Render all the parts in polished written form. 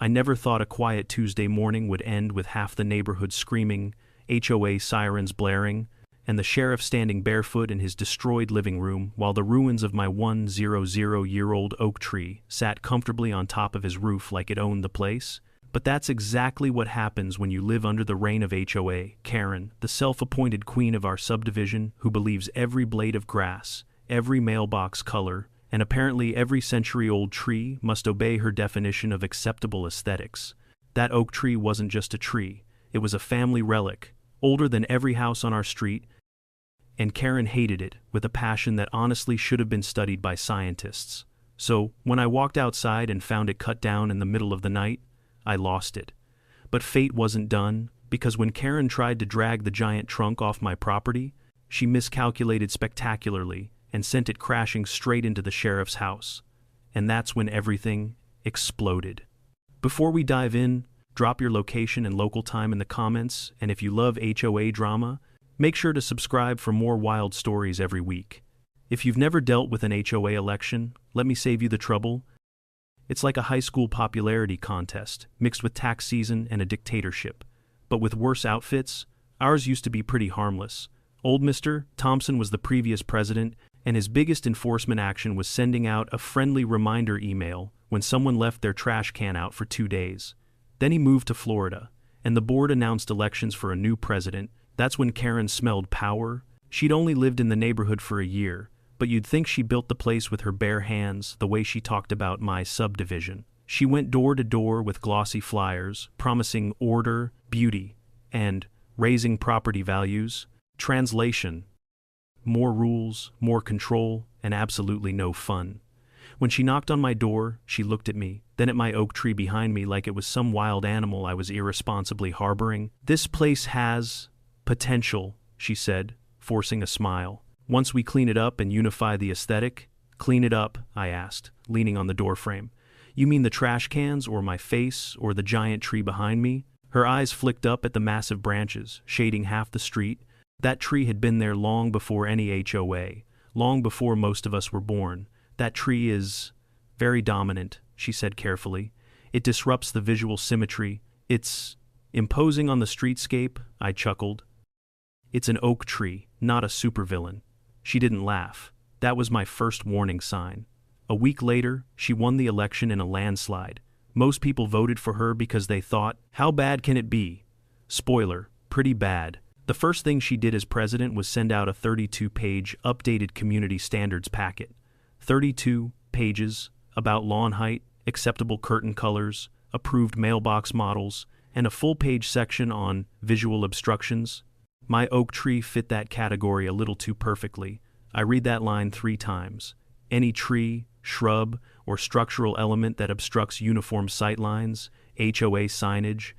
I never thought a quiet Tuesday morning would end with half the neighborhood screaming, HOA sirens blaring, and the sheriff standing barefoot in his destroyed living room while the ruins of my 100-year-old oak tree sat comfortably on top of his roof like it owned the place. But that's exactly what happens when you live under the reign of HOA. Karen, the self-appointed queen of our subdivision, who believes every blade of grass, every mailbox color, and apparently every century-old tree must obey her definition of acceptable aesthetics. That oak tree wasn't just a tree, it was a family relic, older than every house on our street, and Karen hated it with a passion that honestly should have been studied by scientists. So, when I walked outside and found it cut down in the middle of the night, I lost it. But fate wasn't done, because when Karen tried to drag the giant trunk off my property, she miscalculated spectacularly and sent it crashing straight into the sheriff's house. And that's when everything exploded. Before we dive in, drop your location and local time in the comments, and if you love HOA drama, make sure to subscribe for more wild stories every week. If you've never dealt with an HOA election, let me save you the trouble. It's like a high school popularity contest, mixed with tax season and a dictatorship. But with worse outfits, ours used to be pretty harmless. Old Mr. Thompson was the previous president, and his biggest enforcement action was sending out a friendly reminder email when someone left their trash can out for 2 days. Then he moved to Florida, and the board announced elections for a new president. That's when Karen smelled power. She'd only lived in the neighborhood for a year, but you'd think she built the place with her bare hands the way she talked about my subdivision. She went door to door with glossy flyers, promising order, beauty, and raising property values. Translation: more rules, more control, and absolutely no fun. When she knocked on my door, she looked at me, then at my oak tree behind me like it was some wild animal I was irresponsibly harboring. "This place has potential," she said, forcing a smile. "Once we clean it up and unify the aesthetic." "Clean it up?" I asked, leaning on the doorframe. "You mean the trash cans, or my face, or the giant tree behind me?" Her eyes flicked up at the massive branches, shading half the street. That tree had been there long before any HOA, long before most of us were born. "That tree is very dominant," she said carefully. "It disrupts the visual symmetry. It's imposing on the streetscape," I chuckled. "It's an oak tree, not a supervillain." She didn't laugh. That was my first warning sign. A week later, she won the election in a landslide. Most people voted for her because they thought, how bad can it be? Spoiler, pretty bad. The first thing she did as president was send out a 32-page updated community standards packet. 32 pages about lawn height, acceptable curtain colors, approved mailbox models, and a full-page section on visual obstructions. My oak tree fit that category a little too perfectly. I read that line 3 times. Any tree, shrub, or structural element that obstructs uniform sightlines, HOA signage,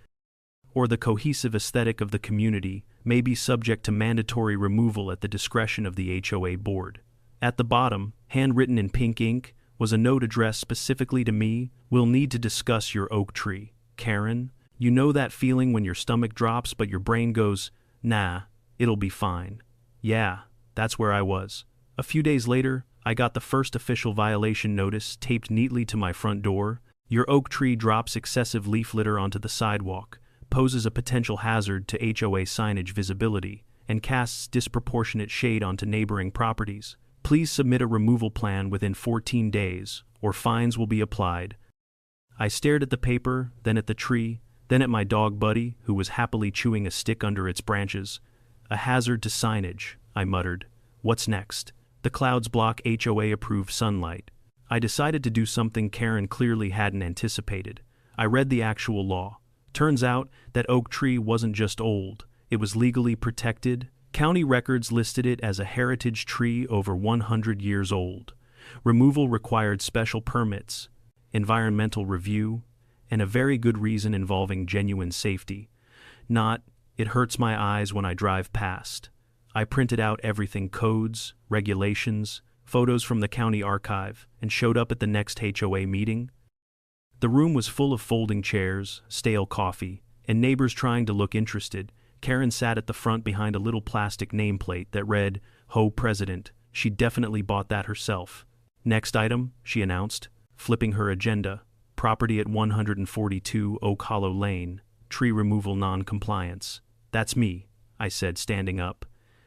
or the cohesive aesthetic of the community may be subject to mandatory removal at the discretion of the HOA board. At the bottom, handwritten in pink ink, was a note addressed specifically to me. "We'll need to discuss your oak tree, Karen. You know that feeling when your stomach drops but your brain goes, nah, it'll be fine." Yeah, that's where I was. A few days later, I got the first official violation notice taped neatly to my front door. "Your oak tree drops excessive leaf litter onto the sidewalk, poses a potential hazard to HOA signage visibility, and casts disproportionate shade onto neighboring properties. Please submit a removal plan within 14 days, or fines will be applied." I stared at the paper, then at the tree, then at my dog Buddy, who was happily chewing a stick under its branches. "A hazard to signage," I muttered. "What's next?" "The clouds block HOA-approved sunlight." I decided to do something Karen clearly hadn't anticipated. I read the actual law. Turns out that oak tree wasn't just old, it was legally protected. County records listed it as a heritage tree over 100 years old. Removal required special permits, environmental review, and a very good reason involving genuine safety. Not, "It hurts my eyes when I drive past." I printed out everything: codes, regulations, photos from the county archive, and showed up at the next HOA meeting. The room was full of folding chairs, stale coffee, and neighbors trying to look interested. Karen sat at the front behind a little plastic nameplate that read, "Ho President." She'd definitely bought that herself. "Next item," she announced, flipping her agenda. property at 142 Oak Hollow Lane, tree removal non-compliance. That's me, I said, standing up.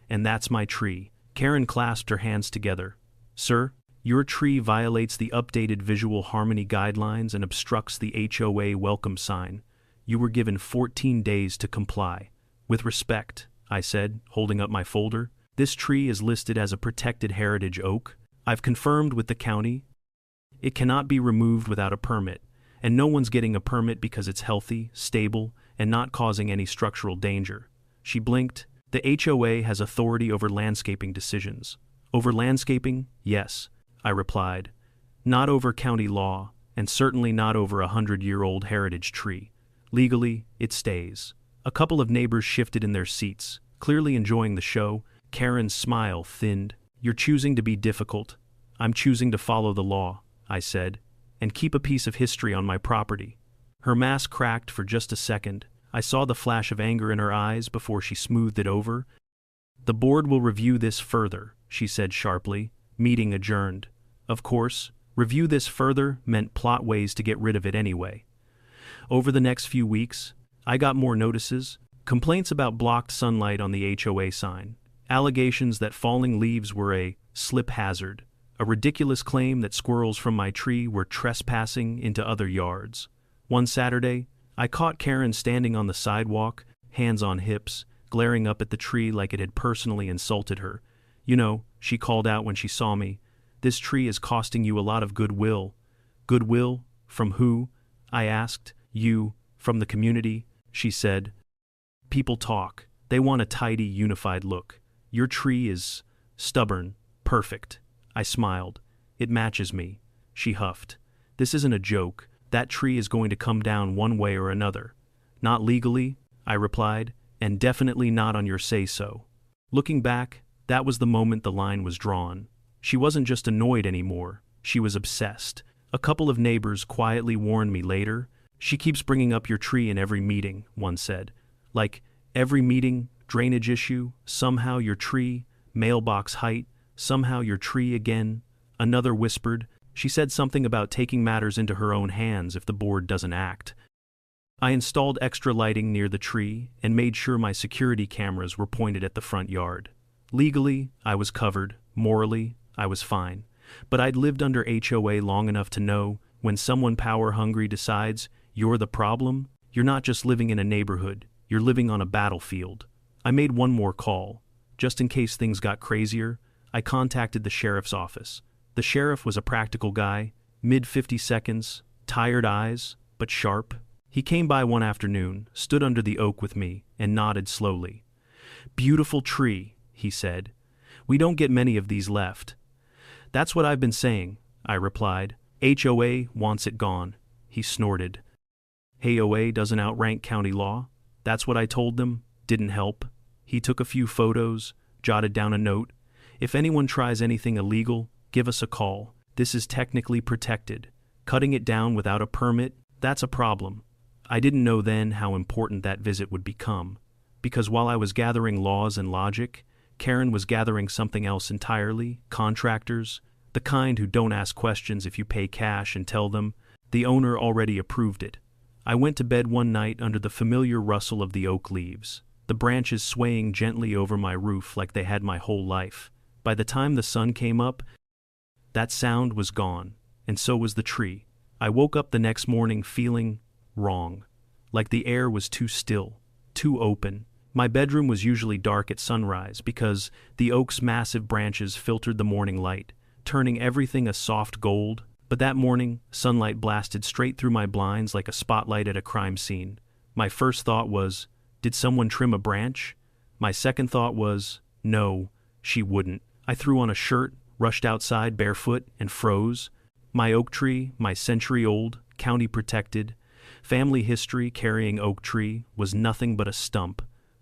And that's my tree. Karen clasped her hands together. Sir, your tree violates the updated visual harmony guidelines and obstructs the HOA welcome sign. You were given 14 days to comply. With respect, I said, holding up my folder, this tree is listed as a protected heritage oak. I've confirmed with the county. It cannot be removed without a permit, and no one's getting a permit because it's healthy, stable, and not causing any structural danger. She blinked. The HOA has authority over landscaping decisions. Over landscaping? Yes, I replied. Not over county law, and certainly not over a 100-year-old heritage tree. Legally, it stays. A couple of neighbors shifted in their seats, clearly enjoying the show. Karen's smile thinned. You're choosing to be difficult. I'm choosing to follow the law, I said, and keep a piece of history on my property. Her mask cracked for just a second. I saw the flash of anger in her eyes before she smoothed it over. The board will review this further, she said sharply. Meeting adjourned. Of course, review this further meant plot ways to get rid of it anyway. Over the next few weeks, I got more notices, complaints about blocked sunlight on the HOA sign, allegations that falling leaves were a slip hazard, a ridiculous claim that squirrels from my tree were trespassing into other yards. One Saturday, I caught Karen standing on the sidewalk, hands on hips, glaring up at the tree like it had personally insulted her. You know, she called out when she saw me, this tree is costing you a lot of goodwill. Goodwill? From who? I asked. You, from the community, she said. People talk. They want a tidy, unified look. Your tree is stubborn, perfect. I smiled. It matches me. She huffed. This isn't a joke. That tree is going to come down one way or another. Not legally, I replied, and definitely not on your say-so. Looking back, that was the moment the line was drawn. She wasn't just annoyed anymore. She was obsessed. A couple of neighbors quietly warned me later. She keeps bringing up your tree in every meeting, one said. Like, every meeting, drainage issue, somehow your tree, mailbox height, somehow your tree again. Another whispered. She said something about taking matters into her own hands if the board doesn't act. I installed extra lighting near the tree and made sure my security cameras were pointed at the front yard. Legally, I was covered. Morally, I was fine. But I'd lived under HOA long enough to know when someone power-hungry decides you're the problem, you're not just living in a neighborhood, you're living on a battlefield. I made one more call. Just in case things got crazier, I contacted the sheriff's office. The sheriff was a practical guy, mid-50 seconds, tired eyes, but sharp. He came by one afternoon, stood under the oak with me, and nodded slowly. Beautiful tree, he said. We don't get many of these left. That's what I've been saying, I replied. HOA wants it gone. He snorted. HOA doesn't outrank county law. That's what I told them. Didn't help. He took a few photos, jotted down a note. If anyone tries anything illegal, give us a call. This is technically protected. Cutting it down without a permit, that's a problem. I didn't know then how important that visit would become. Because while I was gathering laws and logic, Karen was gathering something else entirely, contractors, the kind who don't ask questions if you pay cash and tell them. The owner already approved it. I went to bed one night under the familiar rustle of the oak leaves, the branches swaying gently over my roof like they had my whole life. By the time the sun came up, that sound was gone, and so was the tree. I woke up the next morning feeling wrong, like the air was too still, too open. My bedroom was usually dark at sunrise because the oak's massive branches filtered the morning light, turning everything a soft gold. But that morning, sunlight blasted straight through my blinds like a spotlight at a crime scene. My first thought was, did someone trim a branch? My second thought was, no, she wouldn't. I threw on a shirt, rushed outside barefoot, and froze. My oak tree, my century-old, county-protected, family history carrying oak tree, was nothing but a stump.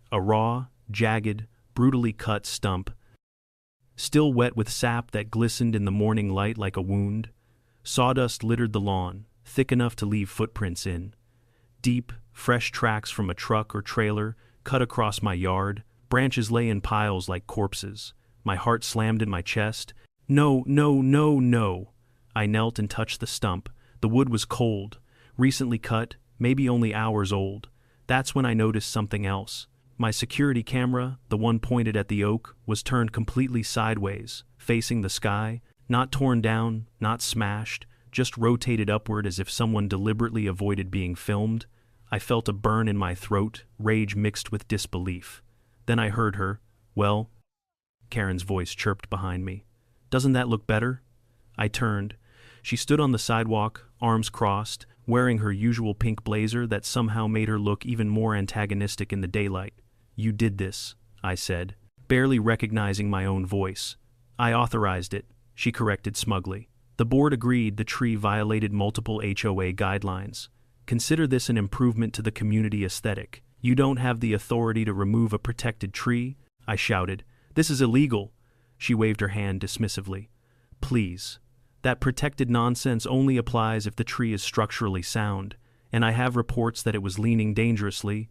A raw, jagged, brutally cut stump, still wet with sap that glistened in the morning light like a wound. Sawdust littered the lawn, thick enough to leave footprints in. Deep, fresh tracks from a truck or trailer cut across my yard. Branches lay in piles like corpses. My heart slammed in my chest. No, no, no, no. I knelt and touched the stump. The wood was cold, recently cut, maybe only hours old. That's when I noticed something else. My security camera, the one pointed at the oak, was turned completely sideways, facing the sky, not torn down, not smashed, just rotated upward as if someone deliberately avoided being filmed. I felt a burn in my throat, rage mixed with disbelief. Then I heard her, "Well," Karen's voice chirped behind me. "Doesn't that look better?" I turned. She stood on the sidewalk, arms crossed, wearing her usual pink blazer that somehow made her look even more antagonistic in the daylight. "You did this," I said, barely recognizing my own voice. "I authorized it," she corrected smugly. "The board agreed the tree violated multiple HOA guidelines. Consider this an improvement to the community aesthetic. You don't have the authority to remove a protected tree," I shouted. "This is illegal." She waved her hand dismissively. "Please. That protected nonsense only applies if the tree is structurally sound, and I have reports that it was leaning dangerously.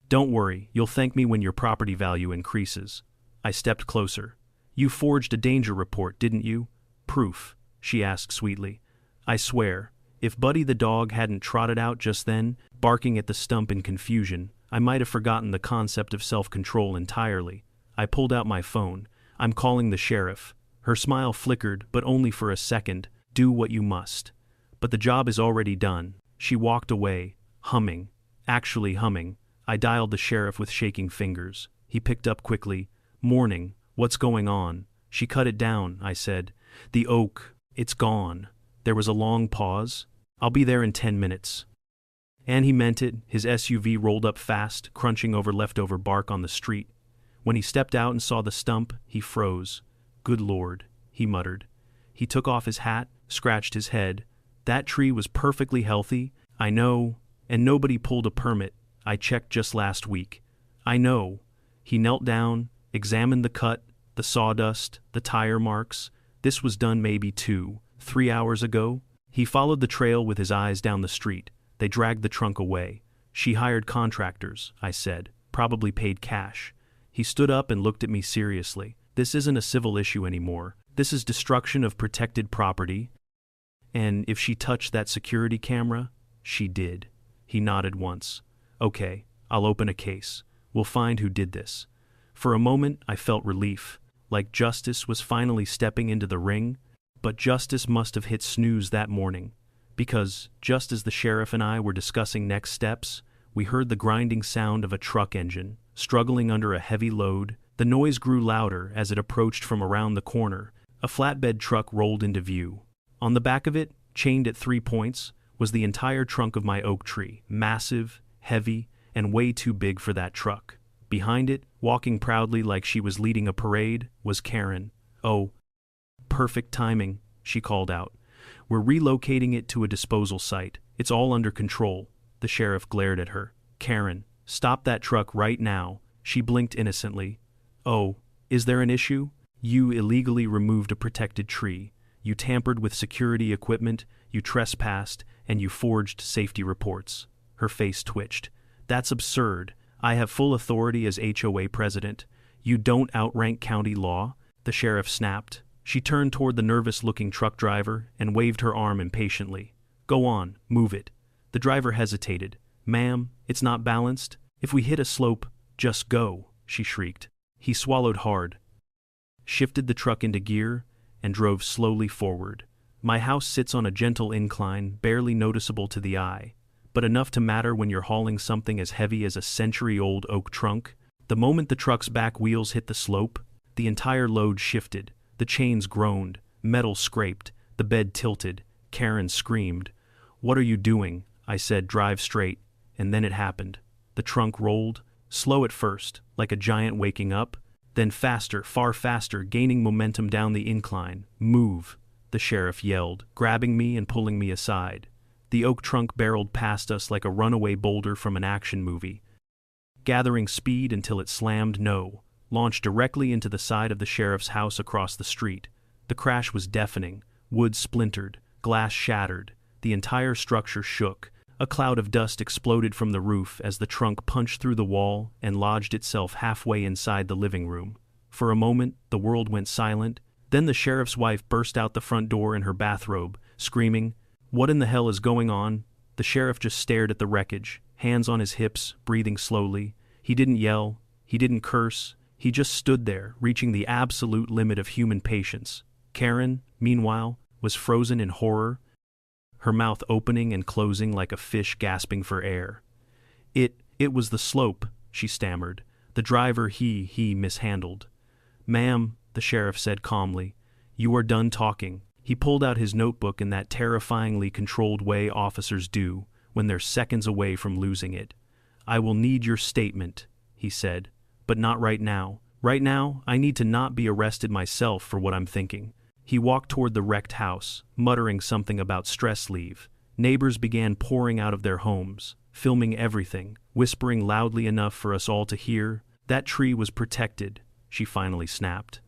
Don't worry, you'll thank me when your property value increases." I stepped closer. "You forged a danger report, didn't you?" "Proof?" she asked sweetly. "I swear, if Buddy the dog hadn't trotted out just then, barking at the stump in confusion, I might have forgotten the concept of self-control entirely." I pulled out my phone. "I'm calling the sheriff." Her smile flickered, but only for a second. "Do what you must." "But the job is already done." She walked away, humming. Actually humming. I dialed the sheriff with shaking fingers. He picked up quickly. "Morning. What's going on?" "She cut it down," I said. "The oak. It's gone." There was a long pause. "I'll be there in 10 minutes." And he meant it. His SUV rolled up fast, crunching over leftover bark on the street. When he stepped out and saw the stump, he froze. "Good Lord," he muttered. He took off his hat, scratched his head. "That tree was perfectly healthy." "I know. And nobody pulled a permit. I checked just last week." "I know." He knelt down, examined the cut, the sawdust, the tire marks. "This was done maybe 2-3 hours ago." He followed the trail with his eyes down the street. "They dragged the trunk away." "She hired contractors," I said. "Probably paid cash." He stood up and looked at me seriously. "This isn't a civil issue anymore. This is destruction of protected property. And if she touched that security camera, she did." He nodded once. "Okay, I'll open a case. We'll find who did this." For a moment, I felt relief, like justice was finally stepping into the ring. But justice must have hit snooze that morning, because just as the sheriff and I were discussing next steps, we heard the grinding sound of a truck engine, struggling under a heavy load. The noise grew louder as it approached from around the corner. A flatbed truck rolled into view. On the back of it, chained at 3 points, was the entire trunk of my oak tree, massive, heavy, and way too big for that truck. Behind it, walking proudly like she was leading a parade, was Karen. "Oh, perfect timing," she called out. "We're relocating it to a disposal site. It's all under control." The sheriff glared at her. "Karen, stop that truck right now." She blinked innocently. "Oh, is there an issue? You illegally removed a protected tree. You tampered with security equipment, you trespassed, and you forged safety reports." Her face twitched. "That's absurd. I have full authority as HOA president. You don't outrank county law," the sheriff snapped. She turned toward the nervous-looking truck driver and waved her arm impatiently. "Go on, move it." The driver hesitated. "Ma'am, it's not balanced. If we hit a slope, just go," she shrieked. He swallowed hard, shifted the truck into gear, and drove slowly forward. My house sits on a gentle incline, barely noticeable to the eye, but enough to matter when you're hauling something as heavy as a century-old oak trunk. The moment the truck's back wheels hit the slope, the entire load shifted. The chains groaned, metal scraped, the bed tilted. Karen screamed. "What are you doing?" I said. "Drive straight." And then it happened. The trunk rolled, slow at first, like a giant waking up, then faster, far faster, gaining momentum down the incline. "Move," the sheriff yelled, grabbing me and pulling me aside. The oak trunk barreled past us like a runaway boulder from an action movie, gathering speed until it slammed launched directly into the side of the sheriff's house across the street. The crash was deafening. Wood splintered, glass shattered, the entire structure shook. A cloud of dust exploded from the roof as the trunk punched through the wall and lodged itself halfway inside the living room. For a moment, the world went silent. Then the sheriff's wife burst out the front door in her bathrobe, screaming, "What in the hell is going on?" The sheriff just stared at the wreckage, hands on his hips, breathing slowly. He didn't yell, he didn't curse, he just stood there, reaching the absolute limit of human patience. Karen, meanwhile, was frozen in horror, her mouth opening and closing like a fish gasping for air. It was the slope, she stammered. The driver he mishandled. Ma'am, the sheriff said calmly, you are done talking. He pulled out his notebook in that terrifyingly controlled way officers do when they're seconds away from losing it. I will need your statement, he said, but not right now. Right now, I need to not be arrested myself for what I'm thinking. He walked toward the wrecked house, muttering something about stress leave. Neighbors began pouring out of their homes, filming everything, whispering loudly enough for us all to hear. That tree was protected, she finally snapped.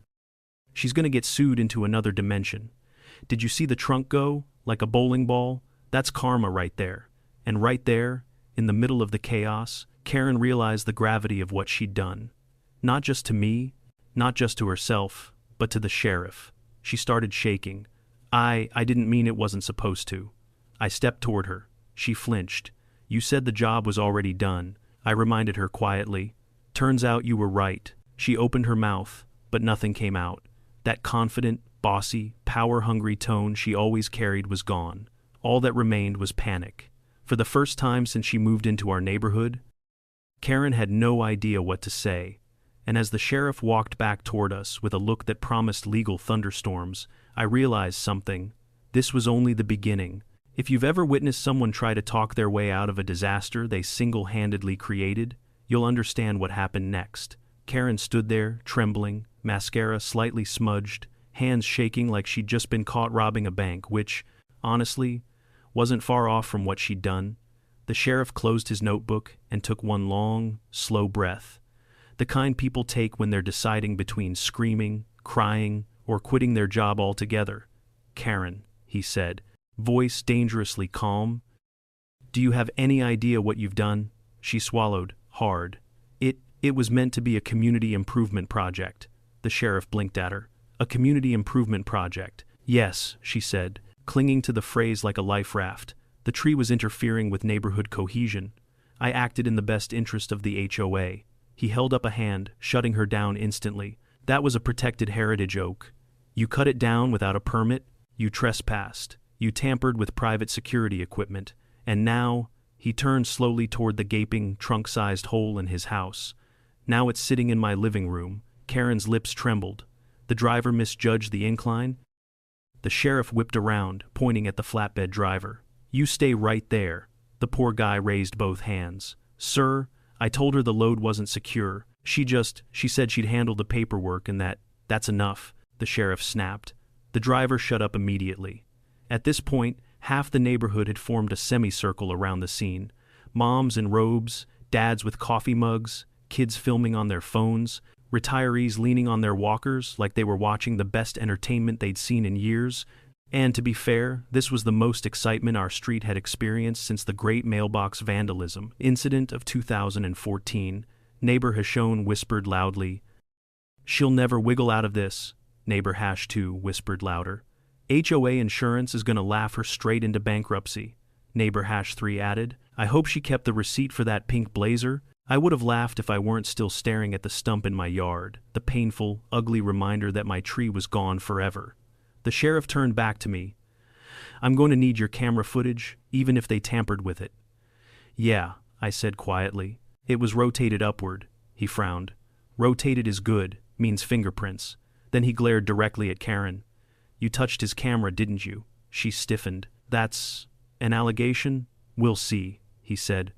She's gonna get sued into another dimension. Did you see the trunk go? Like a bowling ball? That's karma right there. And right there, in the middle of the chaos, Karen realized the gravity of what she'd done. Not just to me, not just to herself, but to the sheriff. She started shaking. I didn't mean it wasn't supposed to. I stepped toward her. She flinched. You said the job was already done, I reminded her quietly. Turns out you were right. She opened her mouth, but nothing came out. That confident, bossy, power-hungry tone she always carried was gone. All that remained was panic. For the first time since she moved into our neighborhood, Karen had no idea what to say. And as the sheriff walked back toward us with a look that promised legal thunderstorms, I realized something. This was only the beginning. If you've ever witnessed someone try to talk their way out of a disaster they single-handedly created, you'll understand what happened next. Karen stood there, trembling, mascara slightly smudged, hands shaking like she'd just been caught robbing a bank, which, honestly, wasn't far off from what she'd done. The sheriff closed his notebook and took one long, slow breath. The kind people take when they're deciding between screaming, crying, or quitting their job altogether. Karen, he said, voice dangerously calm. Do you have any idea what you've done? She swallowed, hard. It was meant to be a community improvement project. The sheriff blinked at her. A community improvement project. Yes, she said, clinging to the phrase like a life raft. The tree was interfering with neighborhood cohesion. I acted in the best interest of the HOA. He held up a hand, shutting her down instantly. That was a protected heritage oak. You cut it down without a permit, you trespassed, you tampered with private security equipment, and now, he turned slowly toward the gaping, trunk-sized hole in his house. Now it's sitting in my living room. Karen's lips trembled. The driver misjudged the incline. The sheriff whipped around, pointing at the flatbed driver. You stay right there. The poor guy raised both hands. Sir, I told her the load wasn't secure. She said she'd handle the paperwork and that's enough, the sheriff snapped. The driver shut up immediately. At this point, half the neighborhood had formed a semicircle around the scene. Moms in robes, dads with coffee mugs, kids filming on their phones, retirees leaning on their walkers like they were watching the best entertainment they'd seen in years. And to be fair, this was the most excitement our street had experienced since the great mailbox vandalism incident of 2014. Neighbor Hashone whispered loudly. She'll never wiggle out of this, neighbor #2 whispered louder. HOA insurance is gonna laugh her straight into bankruptcy, neighbor #3 added. I hope she kept the receipt for that pink blazer. I would have laughed if I weren't still staring at the stump in my yard, the painful, ugly reminder that my tree was gone forever. The sheriff turned back to me. I'm going to need your camera footage, even if they tampered with it. Yeah, I said quietly. It was rotated upward, he frowned. Rotated is good, means fingerprints. Then he glared directly at Karen. You touched his camera, didn't you? She stiffened. That's an allegation? We'll see, he said.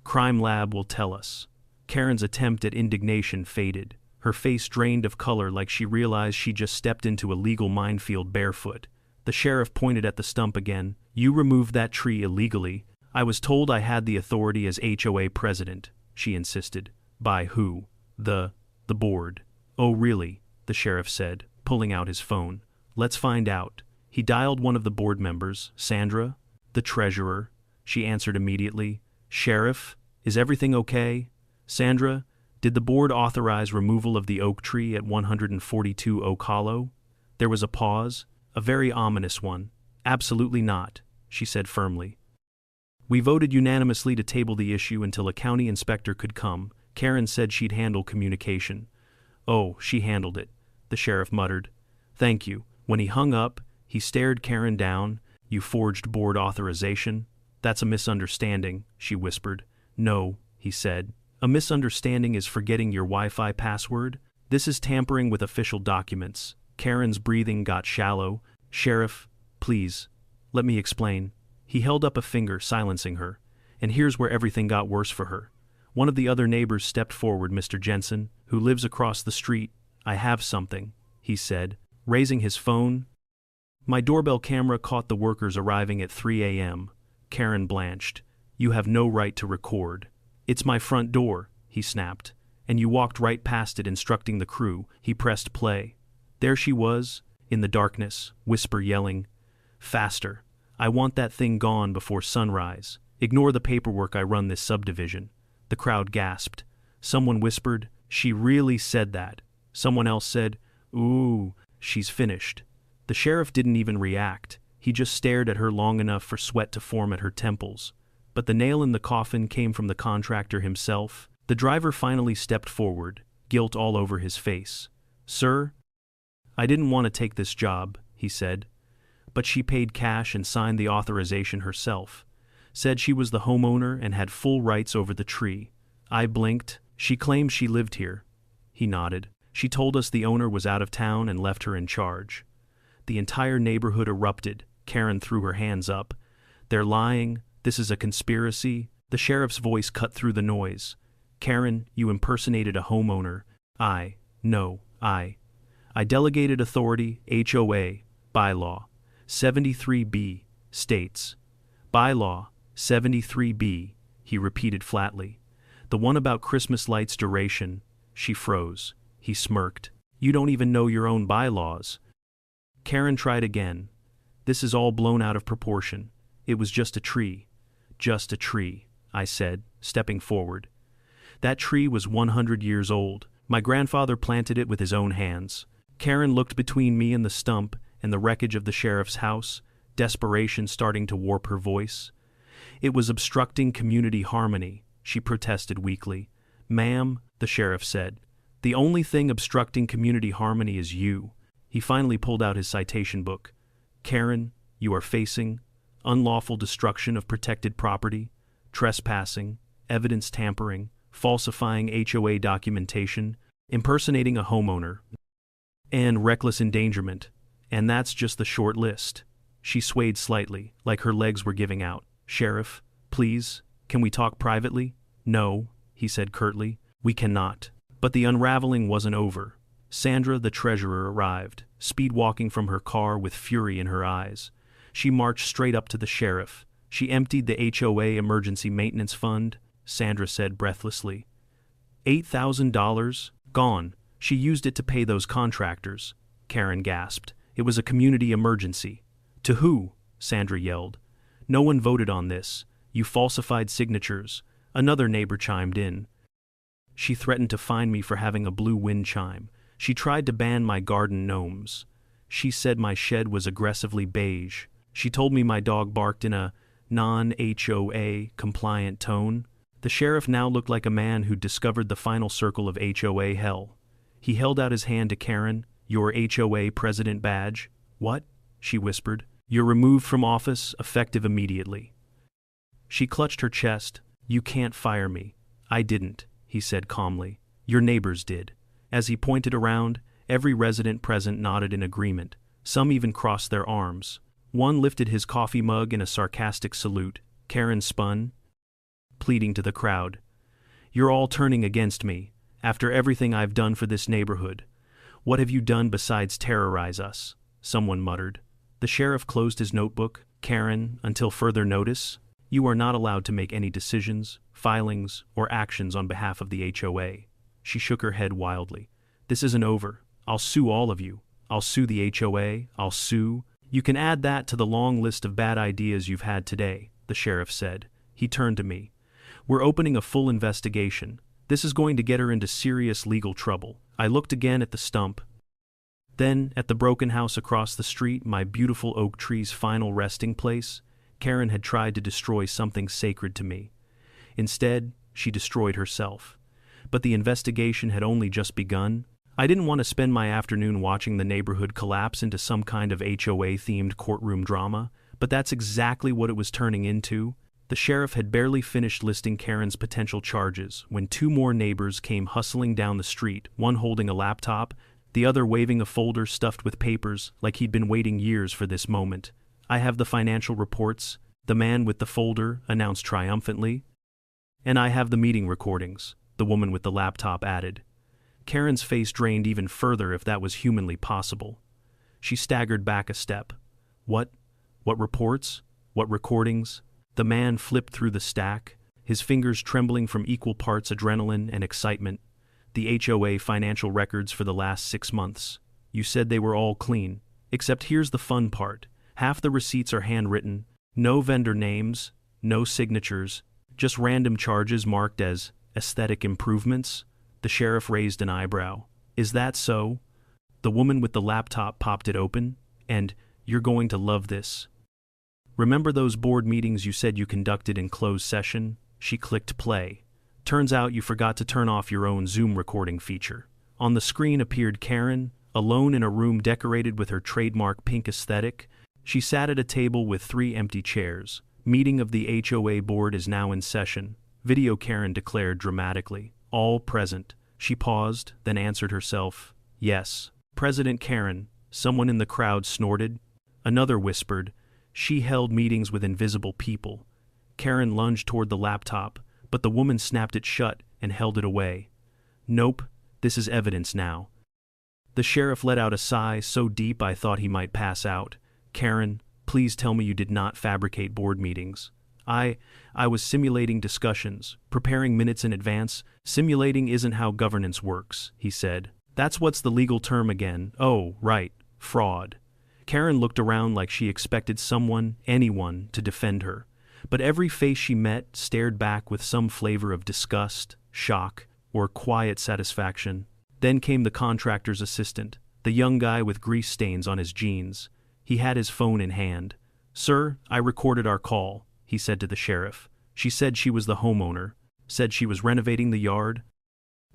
Crime lab will tell us. Karen's attempt at indignation faded. Her face drained of color like she realized she just stepped into a legal minefield barefoot. The sheriff pointed at the stump again. You removed that tree illegally. I was told I had the authority as HOA president, she insisted. By who? The board. Oh really? The sheriff said, pulling out his phone. Let's find out. He dialed one of the board members, Sandra, the treasurer. She answered immediately. Sheriff, is everything okay? Sandra, did the board authorize removal of the oak tree at 142 Oak Hollow? There was a pause, a very ominous one. Absolutely not, she said firmly. We voted unanimously to table the issue until a county inspector could come. Karen said she'd handle communication. Oh, she handled it, the sheriff muttered. Thank you. When he hung up, he stared Karen down. You forged board authorization? That's a misunderstanding, she whispered. No, he said. A misunderstanding is forgetting your Wi-Fi password? This is tampering with official documents. Karen's breathing got shallow. Sheriff, please, let me explain. He held up a finger, silencing her. And here's where everything got worse for her. One of the other neighbors stepped forward. Mr. Jensen, who lives across the street. I have something, he said, raising his phone. My doorbell camera caught the workers arriving at 3 a.m. Karen blanched. You have no right to record. It's my front door, he snapped. And you walked right past it, instructing the crew. He pressed play. There she was, in the darkness, whisper yelling. Faster. I want that thing gone before sunrise. Ignore the paperwork. I run this subdivision. The crowd gasped. Someone whispered, she really said that. Someone else said, ooh, she's finished. The sheriff didn't even react. He just stared at her long enough for sweat to form at her temples. But the nail in the coffin came from the contractor himself. The driver finally stepped forward, guilt all over his face. Sir, I didn't want to take this job, he said. But she paid cash and signed the authorization herself. Said she was the homeowner and had full rights over the tree. I blinked. She claimed she lived here. He nodded. She told us the owner was out of town and left her in charge. The entire neighborhood erupted. Karen threw her hands up. They're lying. This is a conspiracy. The sheriff's voice cut through the noise. Karen, you impersonated a homeowner. I delegated authority. HOA, bylaw. 73B, states. Bylaw, 73B, he repeated flatly. The one about Christmas lights duration. She froze. He smirked. You don't even know your own bylaws. Karen tried again. This is all blown out of proportion. It was just a tree. Just a tree, I said, stepping forward. That tree was 100 years old. My grandfather planted it with his own hands. Karen looked between me and the stump and the wreckage of the sheriff's house, desperation starting to warp her voice. It was obstructing community harmony, she protested weakly. Ma'am, the sheriff said, the only thing obstructing community harmony is you. He finally pulled out his citation book. Karen, you are facing unlawful destruction of protected property, trespassing, evidence tampering, falsifying HOA documentation, impersonating a homeowner, and reckless endangerment. And that's just the short list. She swayed slightly, like her legs were giving out. Sheriff, please, can we talk privately? No, he said curtly, we cannot. But the unraveling wasn't over. Sandra, the treasurer, arrived, speed-walking from her car with fury in her eyes. She marched straight up to the sheriff. She emptied the HOA emergency maintenance fund, Sandra said breathlessly. $8,000? Gone. She used it to pay those contractors, Karen gasped. It was a community emergency. To who? Sandra yelled. No one voted on this. You falsified signatures. Another neighbor chimed in. She threatened to fine me for having a blue wind chime. She tried to ban my garden gnomes. She said my shed was aggressively beige. She told me my dog barked in a non-HOA compliant tone. The sheriff now looked like a man who'd discovered the final circle of HOA hell. He held out his hand to Karen. Your HOA president badge. What? She whispered. You're removed from office, effective immediately. She clutched her chest. You can't fire me. I didn't, he said calmly. Your neighbors did. As he pointed around, every resident present nodded in agreement. Some even crossed their arms. One lifted his coffee mug in a sarcastic salute. Karen spun, pleading to the crowd. You're all turning against me, after everything I've done for this neighborhood. What have you done besides terrorize us? Someone muttered. The sheriff closed his notebook. Karen, until further notice, you are not allowed to make any decisions, filings, or actions on behalf of the HOA. She shook her head wildly. This isn't over. I'll sue all of you. I'll sue the HOA. I'll sue. You can add that to the long list of bad ideas you've had today, the sheriff said. He turned to me. We're opening a full investigation. This is going to get her into serious legal trouble. I looked again at the stump. Then, at the broken house across the street, my beautiful oak tree's final resting place. Karen had tried to destroy something sacred to me. Instead, she destroyed herself. But the investigation had only just begun. I didn't want to spend my afternoon watching the neighborhood collapse into some kind of HOA-themed courtroom drama, but that's exactly what it was turning into. The sheriff had barely finished listing Karen's potential charges when two more neighbors came hustling down the street, one holding a laptop, the other waving a folder stuffed with papers like he'd been waiting years for this moment. "I have the financial reports," the man with the folder announced triumphantly. "And I have the meeting recordings," the woman with the laptop added. Karen's face drained even further if that was humanly possible. She staggered back a step. What reports? What recordings?" The man flipped through the stack, his fingers trembling from equal parts adrenaline and excitement. "The HOA financial records for the last 6 months. You said they were all clean. Except here's the fun part. Half the receipts are handwritten, no vendor names, no signatures, just random charges marked as aesthetic improvements." The sheriff raised an eyebrow. "Is that so?" The woman with the laptop popped it open. "And you're going to love this. Remember those board meetings you said you conducted in closed session?" She clicked play. "Turns out you forgot to turn off your own Zoom recording feature." On the screen appeared Karen, alone in a room decorated with her trademark pink aesthetic. She sat at a table with 3 empty chairs. "Meeting of the HOA board is now in session," Video Karen declared dramatically. "All present." She paused, then answered herself, "Yes, President Karen." Someone in the crowd snorted. Another whispered, "She held meetings with invisible people." Karen lunged toward the laptop, but the woman snapped it shut and held it away. "Nope, this is evidence now." The sheriff let out a sigh so deep I thought he might pass out. "Karen, please tell me you did not fabricate board meetings." I was simulating discussions, preparing minutes in advance." "Simulating isn't how governance works," he said. "That's what's the legal term again? Oh, right, fraud." Karen looked around like she expected anyone, to defend her. But every face she met stared back with some flavor of disgust, shock, or quiet satisfaction. Then came the contractor's assistant, the young guy with grease stains on his jeans. He had his phone in hand. "Sir, I recorded our call," he said to the sheriff. "She said she was the homeowner, said she was renovating the yard,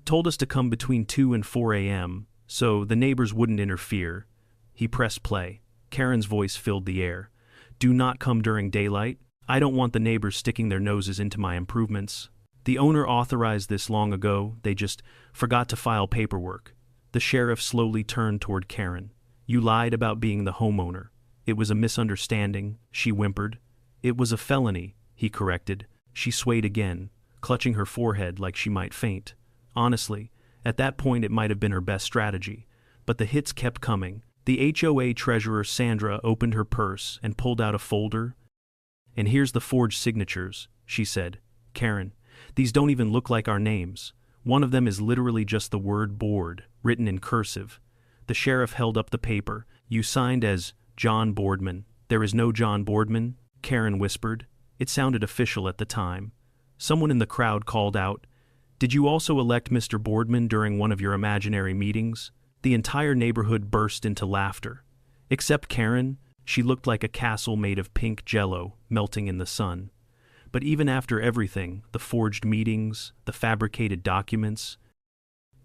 told us to come between 2 and 4 a.m., so the neighbors wouldn't interfere." He pressed play. Karen's voice filled the air. "Do not come during daylight. I don't want the neighbors sticking their noses into my improvements. The owner authorized this long ago, they just forgot to file paperwork." The sheriff slowly turned toward Karen. "You lied about being the homeowner. It was a misunderstanding," she whimpered. "It was a felony," he corrected. She swayed again, clutching her forehead like she might faint. Honestly, at that point it might have been her best strategy. But the hits kept coming. The HOA treasurer Sandra opened her purse and pulled out a folder. "And here's the forged signatures," she said. "Karen, these don't even look like our names. One of them is literally just the word board, written in cursive." The sheriff held up the paper. "You signed as John Boardman." "There is no John Boardman," Karen whispered. It sounded official at the time. Someone in the crowd called out, "Did you also elect Mr. Boardman during one of your imaginary meetings?" The entire neighborhood burst into laughter. Except Karen, she looked like a castle made of pink jello melting in the sun. But even after everything, the forged meetings, the fabricated documents,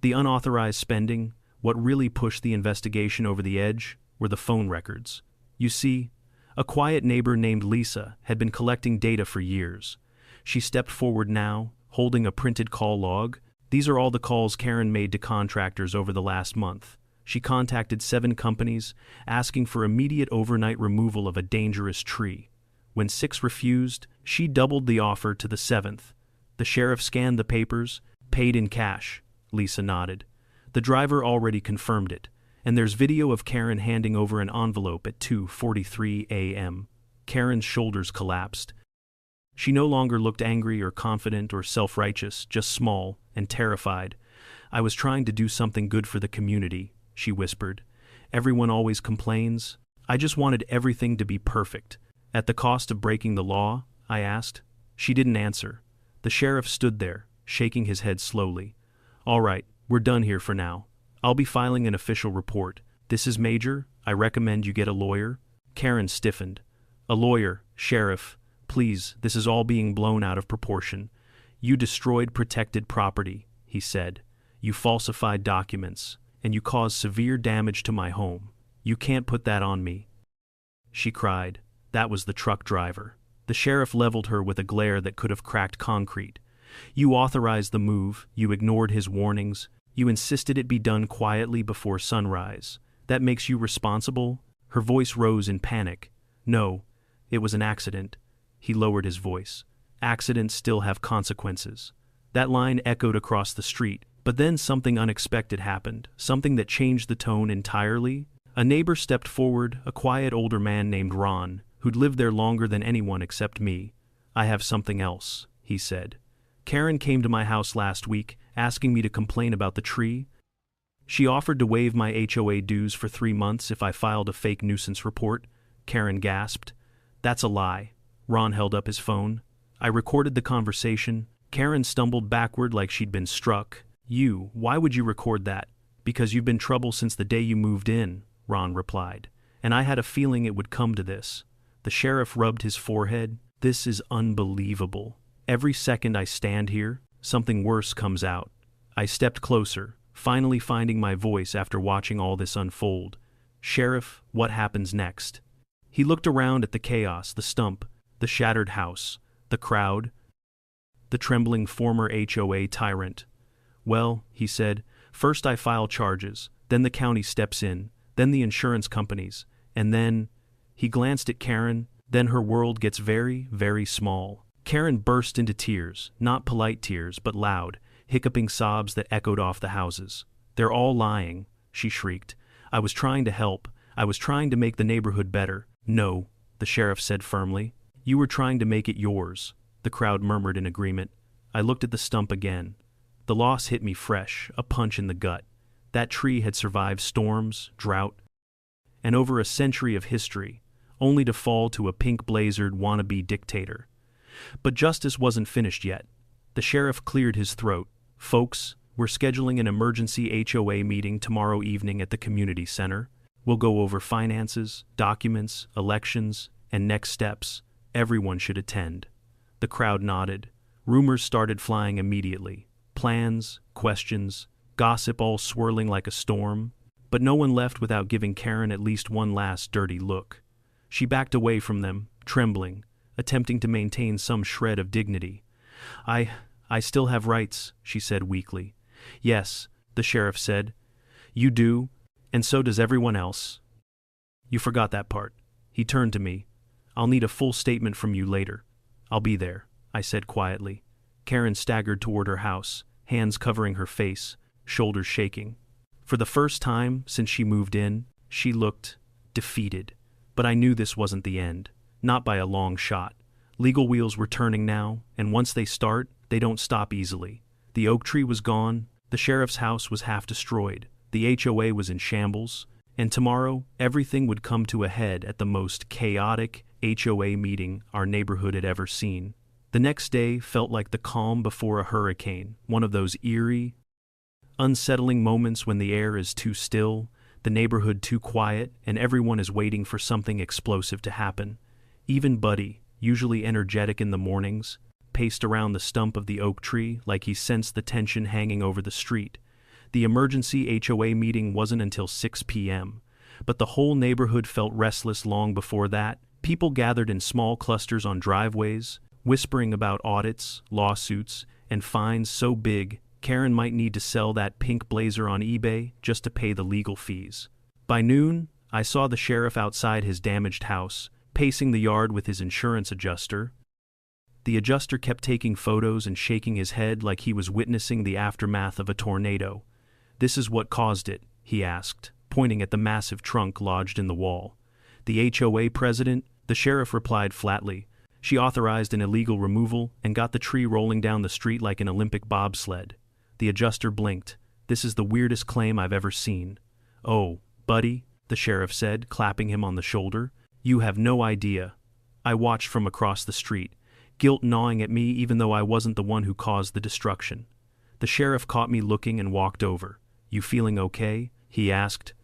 the unauthorized spending, what really pushed the investigation over the edge were the phone records. You see, a quiet neighbor named Lisa had been collecting data for years. She stepped forward now, holding a printed call log. "These are all the calls Karen made to contractors over the last month. She contacted 7 companies, asking for immediate overnight removal of a dangerous tree. When 6 refused, she doubled the offer to the 7th. The sheriff scanned the papers, paid in cash." Lisa nodded. "The driver already confirmed it, and there's video of Karen handing over an envelope at 2:43 a.m. Karen's shoulders collapsed. She no longer looked angry or confident or self-righteous, just small and terrified. "I was trying to do something good for the community," she whispered. "Everyone always complains. I just wanted everything to be perfect." "At the cost of breaking the law?" I asked. She didn't answer. The sheriff stood there, shaking his head slowly. "All right, we're done here for now. I'll be filing an official report. This is major. I recommend you get a lawyer." Karen stiffened. "A lawyer," "Sheriff, please, this is all being blown out of proportion. You destroyed protected property," he said. "You falsified documents, and you caused severe damage to my home. You can't put that on me." She cried. That was the truck driver. The sheriff leveled her with a glare that could have cracked concrete. "You authorized the move, you ignored his warnings, you insisted it be done quietly before sunrise. That makes you responsible?" Her voice rose in panic. "No, it was an accident." He lowered his voice. "Accidents still have consequences." That line echoed across the street, but then something unexpected happened, something that changed the tone entirely. A neighbor stepped forward, a quiet older man named Ron, who'd lived there longer than anyone except me. "I have something else," he said. "Karen came to my house last week, asking me to complain about the tree. She offered to waive my HOA dues for 3 months if I filed a fake nuisance report." Karen gasped. "That's a lie." Ron held up his phone. "I recorded the conversation." Karen stumbled backward like she'd been struck. Why would you record that?" "Because you've been trouble since the day you moved in," Ron replied. "And I had a feeling it would come to this." The sheriff rubbed his forehead. "This is unbelievable. Every second I stand here, something worse comes out." I stepped closer, finally finding my voice after watching all this unfold. "Sheriff, what happens next?" He looked around at the chaos, the stump, the shattered house, the crowd, the trembling former HOA tyrant. "Well," he said, "first I file charges, then the county steps in, then the insurance companies, and then—" He glanced at Karen. "Then her world gets very, very small." Karen burst into tears, not polite tears, but loud, hiccuping sobs that echoed off the houses. "They're all lying," she shrieked. "I was trying to help. I was trying to make the neighborhood better." "No," the sheriff said firmly. "You were trying to make it yours." The crowd murmured in agreement. I looked at the stump again. The loss hit me fresh, a punch in the gut. That tree had survived storms, drought, and over a century of history, only to fall to a pink-blazered wannabe dictator. But justice wasn't finished yet. The sheriff cleared his throat. "Folks, we're scheduling an emergency HOA meeting tomorrow evening at the community center. We'll go over finances, documents, elections, and next steps. Everyone should attend." The crowd nodded. Rumors started flying immediately. Plans, questions, gossip all swirling like a storm. But no one left without giving Karen at least one last dirty look. She backed away from them, trembling, attempting to maintain some shred of dignity. I still have rights," she said weakly. "Yes," the sheriff said. "You do, and so does everyone else. You forgot that part." He turned to me. "I'll need a full statement from you later." "I'll be there," I said quietly. Karen staggered toward her house, hands covering her face, shoulders shaking. For the first time since she moved in, she looked defeated. But I knew this wasn't the end, not by a long shot. Legal wheels were turning now, and once they start, they don't stop easily. The oak tree was gone, the sheriff's house was half destroyed, the HOA was in shambles, and tomorrow everything would come to a head at the most chaotic HOA meeting our neighborhood had ever seen. The next day felt like the calm before a hurricane, one of those eerie, unsettling moments when the air is too still, the neighborhood too quiet, and everyone is waiting for something explosive to happen. Even Buddy, usually energetic in the mornings, paced around the stump of the oak tree like he sensed the tension hanging over the street. The emergency HOA meeting wasn't until 6 p.m., but the whole neighborhood felt restless long before that. People gathered in small clusters on driveways, whispering about audits, lawsuits, and fines so big Karen might need to sell that pink blazer on eBay just to pay the legal fees. By noon, I saw the sheriff outside his damaged house, pacing the yard with his insurance adjuster. The adjuster kept taking photos and shaking his head like he was witnessing the aftermath of a tornado. "This is what caused it," he asked, pointing at the massive trunk lodged in the wall. "The HOA president," the sheriff replied flatly. "She authorized an illegal removal and got the tree rolling down the street like an Olympic bobsled." The adjuster blinked. "This is the weirdest claim I've ever seen." "Oh, Buddy," the sheriff said, clapping him on the shoulder. "You have no idea." I watched from across the street, guilt gnawing at me even though I wasn't the one who caused the destruction. The sheriff caught me looking and walked over. "You feeling okay?" he asked.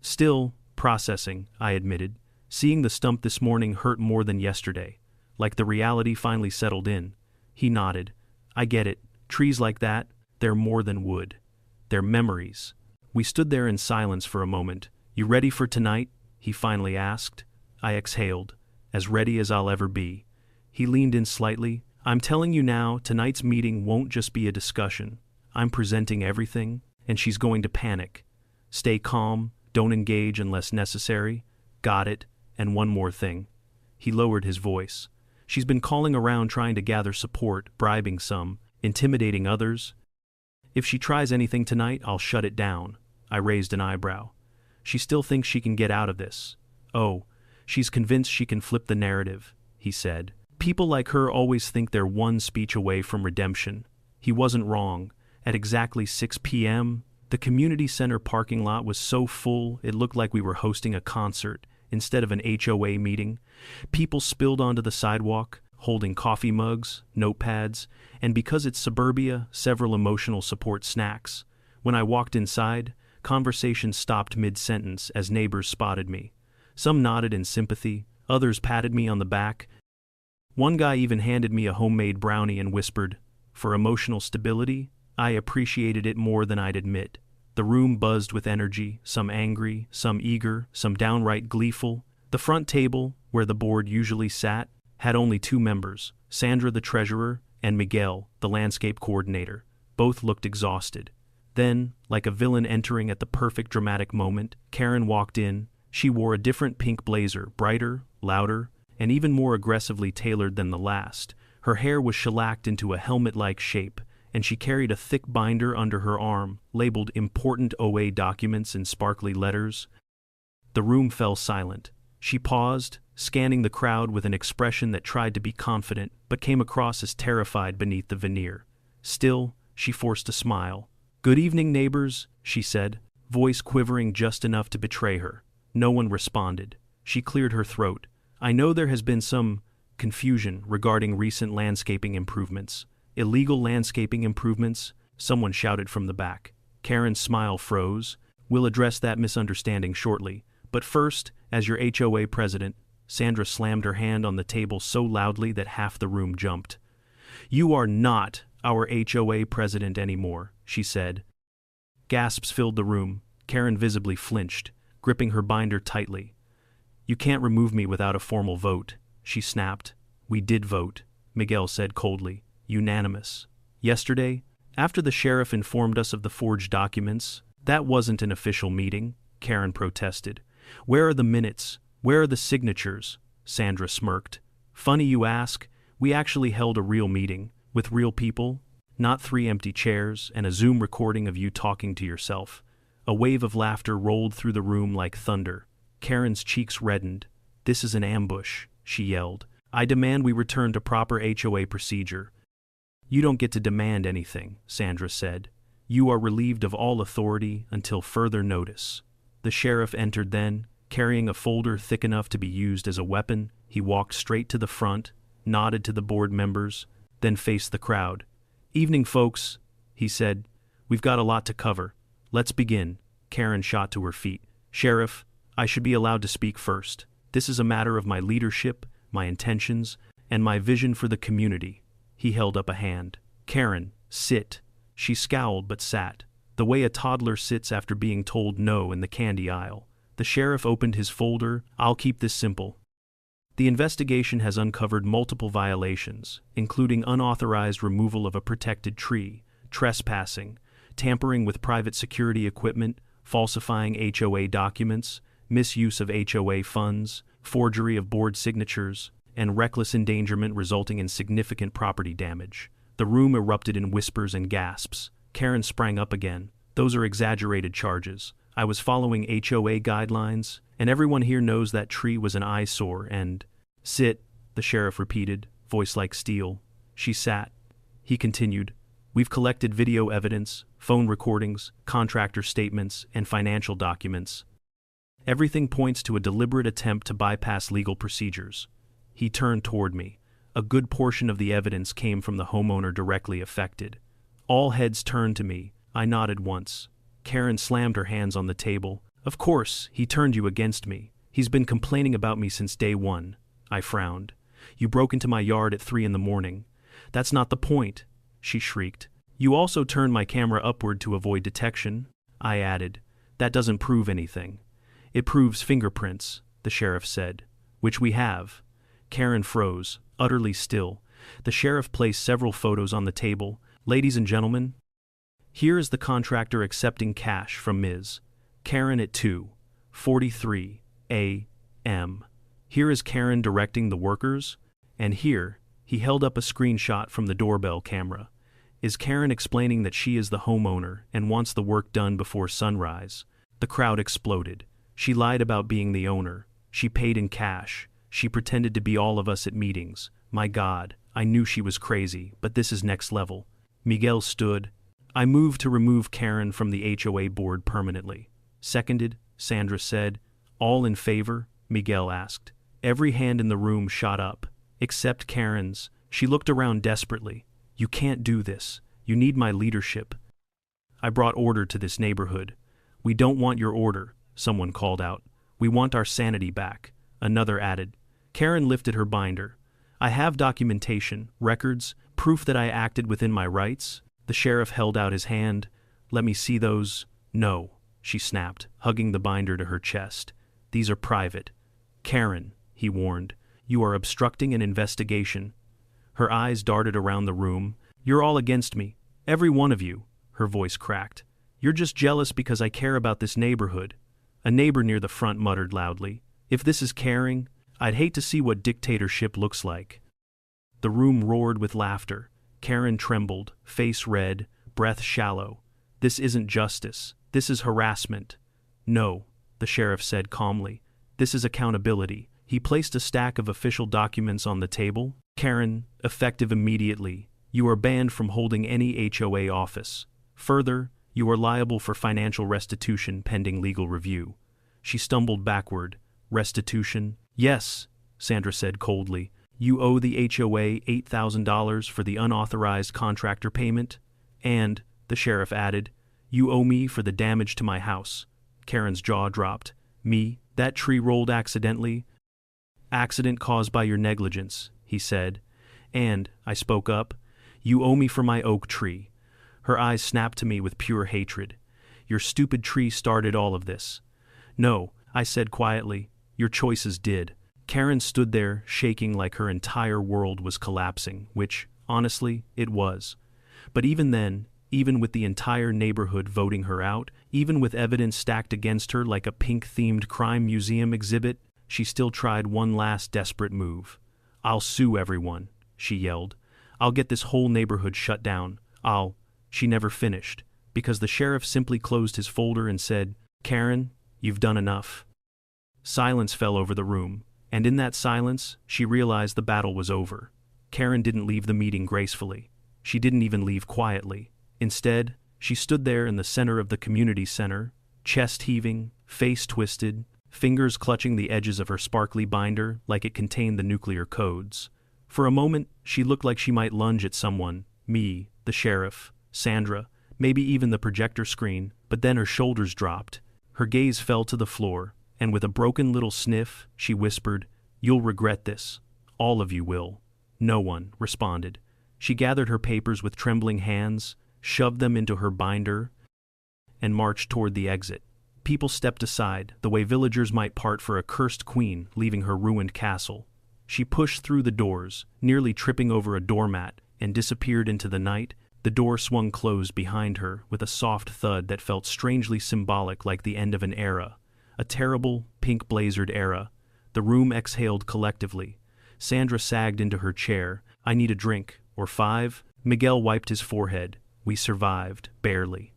"Still processing," I admitted. Seeing the stump this morning hurt more than yesterday. Like the reality finally settled in. He nodded. I get it. Trees like that, they're more than wood. They're memories. We stood there in silence for a moment. You ready for tonight? He finally asked. I exhaled. As ready as I'll ever be. He leaned in slightly. I'm telling you now, tonight's meeting won't just be a discussion. I'm presenting everything, and she's going to panic. Stay calm, don't engage unless necessary. Got it, and one more thing. He lowered his voice. She's been calling around trying to gather support, bribing some, intimidating others. If she tries anything tonight, I'll shut it down. I raised an eyebrow. She still thinks she can get out of this. Oh, she's convinced she can flip the narrative, he said. People like her always think they're one speech away from redemption. He wasn't wrong. At exactly 6 p.m., the community center parking lot was so full it looked like we were hosting a concert instead of an HOA meeting. People spilled onto the sidewalk, holding coffee mugs, notepads, and because it's suburbia, several emotional support snacks. When I walked inside, conversation stopped mid-sentence as neighbors spotted me. Some nodded in sympathy, others patted me on the back. One guy even handed me a homemade brownie and whispered, "For emotional stability, I appreciated it more than I'd admit." The room buzzed with energy, some angry, some eager, some downright gleeful. The front table, where the board usually sat, had only 2 members, Sandra the treasurer and Miguel, the landscape coordinator. Both looked exhausted. Then, like a villain entering at the perfect dramatic moment, Karen walked in. She wore a different pink blazer, brighter, louder, and even more aggressively tailored than the last. Her hair was shellacked into a helmet-like shape, and she carried a thick binder under her arm, labeled Important OA Documents in sparkly letters. The room fell silent. She paused, scanning the crowd with an expression that tried to be confident, but came across as terrified beneath the veneer. Still, she forced a smile. "Good evening, neighbors," she said, voice quivering just enough to betray her. No one responded. She cleared her throat. "I know there has been some confusion regarding recent landscaping improvements." "Illegal landscaping improvements?" someone shouted from the back. Karen's smile froze. "We'll address that misunderstanding shortly. But first, as your HOA president," Sandra slammed her hand on the table so loudly that half the room jumped. "You are not our HOA president anymore," she said. Gasps filled the room. Karen visibly flinched, gripping her binder tightly. "You can't remove me without a formal vote," she snapped. "We did vote," Miguel said coldly. "Unanimous. Yesterday, after the sheriff informed us of the forged documents." "That wasn't an official meeting," Karen protested. "Where are the minutes? Where are the signatures?" Sandra smirked. "Funny you ask. We actually held a real meeting, with real people, not 3 empty chairs and a Zoom recording of you talking to yourself." A wave of laughter rolled through the room like thunder. Karen's cheeks reddened. "This is an ambush," she yelled. "I demand we return to proper HOA procedure." "You don't get to demand anything," Sandra said. "You are relieved of all authority until further notice." The sheriff entered then, carrying a folder thick enough to be used as a weapon. He walked straight to the front, nodded to the board members, then faced the crowd. "Evening, folks," he said. "We've got a lot to cover. Let's begin." Karen shot to her feet. "Sheriff, I should be allowed to speak first. This is a matter of my leadership, my intentions, and my vision for the community." He held up a hand. "Karen, sit." She scowled but sat, the way a toddler sits after being told no in the candy aisle. The sheriff opened his folder. "I'll keep this simple. The investigation has uncovered multiple violations, including unauthorized removal of a protected tree, trespassing, tampering with private security equipment, falsifying HOA documents, misuse of HOA funds, forgery of board signatures, and reckless endangerment resulting in significant property damage." The room erupted in whispers and gasps. Karen sprang up again. "Those are exaggerated charges. I was following HOA guidelines, and everyone here knows that tree was an eyesore and—" "Sit," the sheriff repeated, voice like steel. She sat. He continued, "We've collected video evidence, phone recordings, contractor statements, and financial documents. Everything points to a deliberate attempt to bypass legal procedures." He turned toward me. A good portion of the evidence came from the homeowner directly affected. All heads turned to me. I nodded once. Karen slammed her hands on the table. "Of course, he turned you against me. He's been complaining about me since day one. I frowned. You broke into my yard at 3 a.m. That's not the point, she shrieked. You also turned my camera upward to avoid detection, I added. That doesn't prove anything. It proves fingerprints, the sheriff said. Which we have. Karen froze, utterly still. The sheriff placed several photos on the table. Ladies and gentlemen, here is the contractor accepting cash from Ms. Karen at 2:43 a.m. Here is Karen directing the workers, and here, he held up a screenshot from the doorbell camera, is Karen explaining that she is the homeowner and wants the work done before sunrise. The crowd exploded. She lied about being the owner. She paid in cash. She pretended to be all of us at meetings. My God, I knew she was crazy, but this is next level. Miguel stood. I moved to remove Karen from the HOA board permanently. Seconded, Sandra said. All in favor? Miguel asked. Every hand in the room shot up, except Karen's. She looked around desperately. You can't do this. You need my leadership. I brought order to this neighborhood. We don't want your order, someone called out. We want our sanity back, another added. Karen lifted her binder. I have documentation, records, proof that I acted within my rights. The sheriff held out his hand. Let me see those. No, she snapped, hugging the binder to her chest. These are private. Karen, he warned, you are obstructing an investigation. Her eyes darted around the room. You're all against me. Every one of you. Her voice cracked. You're just jealous because I care about this neighborhood. A neighbor near the front muttered loudly. If this is caring, I'd hate to see what dictatorship looks like. The room roared with laughter. Karen trembled, face red, breath shallow. This isn't justice. This is harassment. No, the sheriff said calmly. This is accountability. He placed a stack of official documents on the table. Karen, effective immediately. You are banned from holding any HOA office. Further, you are liable for financial restitution pending legal review. She stumbled backward. Restitution? Yes, Sandra said coldly. You owe the HOA $8,000 for the unauthorized contractor payment. And, the sheriff added, you owe me for the damage to my house. Karen's jaw dropped. Me? That tree rolled accidentally? Accident caused by your negligence, he said. And, I spoke up, you owe me for my oak tree. Her eyes snapped to me with pure hatred. Your stupid tree started all of this. No, I said quietly, your choices did. Karen stood there, shaking like her entire world was collapsing, which, honestly, it was. But even then, even with the entire neighborhood voting her out, even with evidence stacked against her like a pink-themed crime museum exhibit, she still tried one last desperate move. I'll sue everyone, she yelled. I'll get this whole neighborhood shut down. She never finished, because the sheriff simply closed his folder and said, Karen, you've done enough. Silence fell over the room, and in that silence, she realized the battle was over. Karen didn't leave the meeting gracefully. She didn't even leave quietly. Instead, she stood there in the center of the community center, chest heaving, face twisted, fingers clutching the edges of her sparkly binder like it contained the nuclear codes. For a moment, she looked like she might lunge at someone, me, the sheriff, Sandra, maybe even the projector screen, but then her shoulders dropped. Her gaze fell to the floor, and with a broken little sniff, she whispered, You'll regret this. All of you will. No one responded. She gathered her papers with trembling hands, shoved them into her binder, and marched toward the exit. People stepped aside, the way villagers might part for a cursed queen leaving her ruined castle. She pushed through the doors, nearly tripping over a doormat, and disappeared into the night. The door swung closed behind her with a soft thud that felt strangely symbolic, like the end of an era. A terrible, pink-blazered era. The room exhaled collectively. Sandra sagged into her chair. I need a drink, or 5. Miguel wiped his forehead. We survived, barely.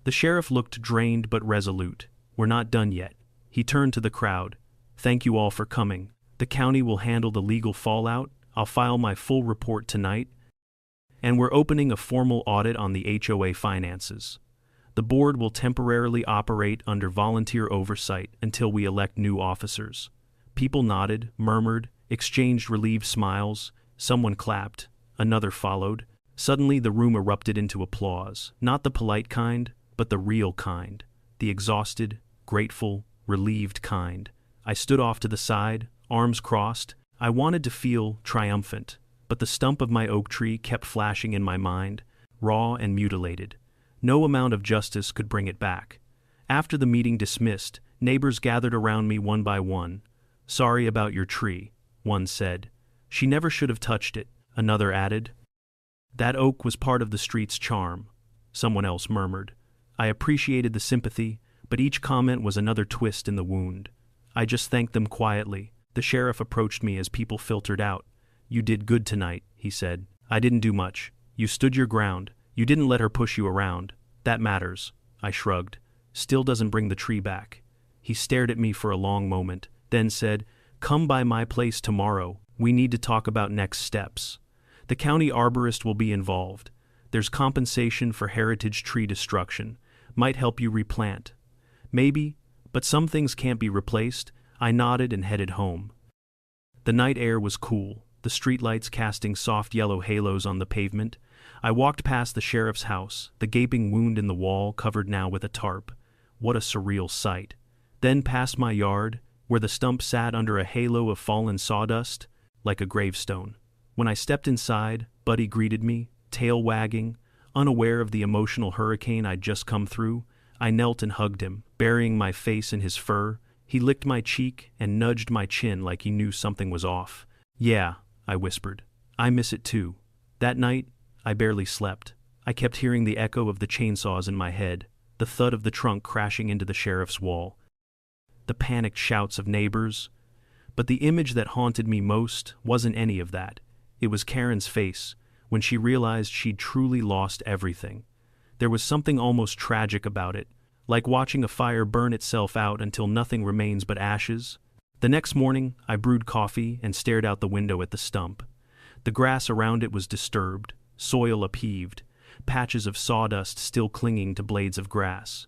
The sheriff looked drained but resolute. We're not done yet. He turned to the crowd. Thank you all for coming. The county will handle the legal fallout. I'll file my full report tonight. And we're opening a formal audit on the HOA finances. The board will temporarily operate under volunteer oversight until we elect new officers. People nodded, murmured, exchanged relieved smiles. Someone clapped. Another followed. Suddenly the room erupted into applause. Not the polite kind, but the real kind. The exhausted, grateful, relieved kind. I stood off to the side, arms crossed. I wanted to feel triumphant, but the stump of my oak tree kept flashing in my mind, raw and mutilated. No amount of justice could bring it back. After the meeting dismissed, neighbors gathered around me one by one. "Sorry about your tree," one said. "She never should have touched it," another added. "That oak was part of the street's charm," someone else murmured. I appreciated the sympathy, but each comment was another twist in the wound. I just thanked them quietly. The sheriff approached me as people filtered out. "You did good tonight," he said. "I didn't do much. You stood your ground. You didn't let her push you around. That matters." I shrugged. "Still doesn't bring the tree back." He stared at me for a long moment, then said, "Come by my place tomorrow. We need to talk about next steps. The county arborist will be involved. There's compensation for heritage tree destruction. Might help you replant." "Maybe, but some things can't be replaced." I nodded and headed home. The night air was cool, the streetlights casting soft yellow halos on the pavement. I walked past the sheriff's house, the gaping wound in the wall covered now with a tarp. What a surreal sight. Then past my yard, where the stump sat under a halo of fallen sawdust, like a gravestone. When I stepped inside, Buddy greeted me, tail wagging, unaware of the emotional hurricane I'd just come through. I knelt and hugged him, burying my face in his fur. He licked my cheek and nudged my chin like he knew something was off. "Yeah," I whispered. "I miss it too." That night, I barely slept. I kept hearing the echo of the chainsaws in my head, the thud of the trunk crashing into the sheriff's wall, the panicked shouts of neighbors. But the image that haunted me most wasn't any of that. It was Karen's face, when she realized she'd truly lost everything. There was something almost tragic about it, like watching a fire burn itself out until nothing remains but ashes. The next morning, I brewed coffee and stared out the window at the stump. The grass around it was disturbed, soil upheaved, patches of sawdust still clinging to blades of grass.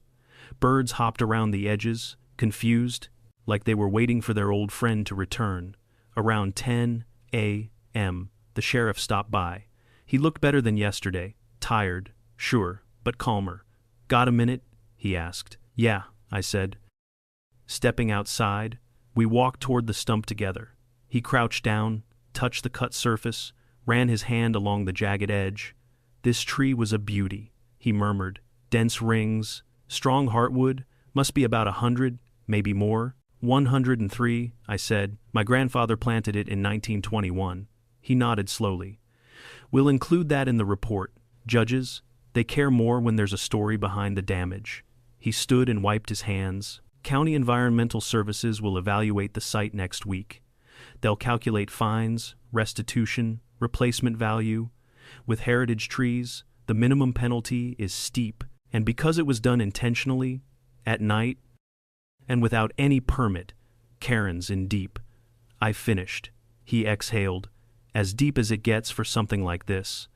Birds hopped around the edges, confused, like they were waiting for their old friend to return. Around 10 a.m., the sheriff stopped by. He looked better than yesterday, tired, sure, but calmer. "Got a minute?" he asked. "Yeah," I said. Stepping outside, we walked toward the stump together. He crouched down, touched the cut surface, ran his hand along the jagged edge. "This tree was a beauty," he murmured. "Dense rings, strong heartwood, must be about 100, maybe more." 103, I said. "My grandfather planted it in 1921. He nodded slowly. "We'll include that in the report. Judges, they care more when there's a story behind the damage." He stood and wiped his hands. "County Environmental Services will evaluate the site next week. They'll calculate fines, restitution, replacement value. With heritage trees, the minimum penalty is steep, and because it was done intentionally, at night, and without any permit, Karen's in deep." I finished. He exhaled. "As deep as it gets for something like this."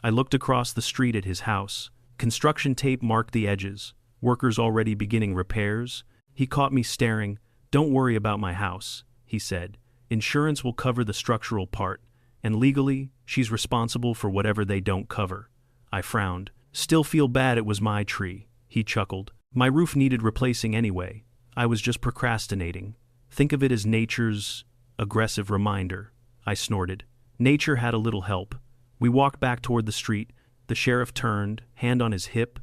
I looked across the street at his house. Construction tape marked the edges, workers already beginning repairs. He caught me staring. "Don't worry about my house," he said. "Insurance will cover the structural part, and legally, she's responsible for whatever they don't cover." I frowned. "Still feel bad it was my tree," he chuckled. "My roof needed replacing anyway. I was just procrastinating. Think of it as nature's aggressive reminder." I snorted. Nature had a little help. We walked back toward the street. The sheriff turned, hand on his hip.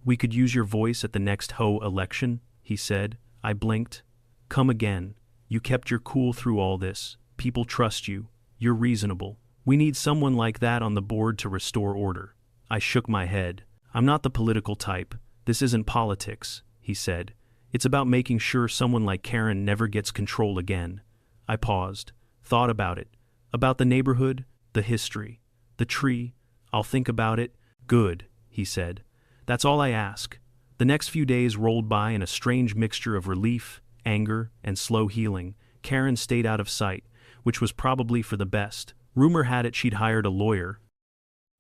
"We could use your voice at the next HOA election," he said. I blinked. "Come again. You kept your cool through all this. People trust you. You're reasonable. We need someone like that on the board to restore order." I shook my head. "I'm not the political type. This isn't politics," he said. "It's about making sure someone like Karen never gets control again." I paused, thought about it. About the neighborhood, the history, the tree. "I'll think about it." "Good," he said. "That's all I ask." The next few days rolled by in a strange mixture of relief, anger, and slow healing. Karen stayed out of sight, which was probably for the best. Rumor had it she'd hired a lawyer.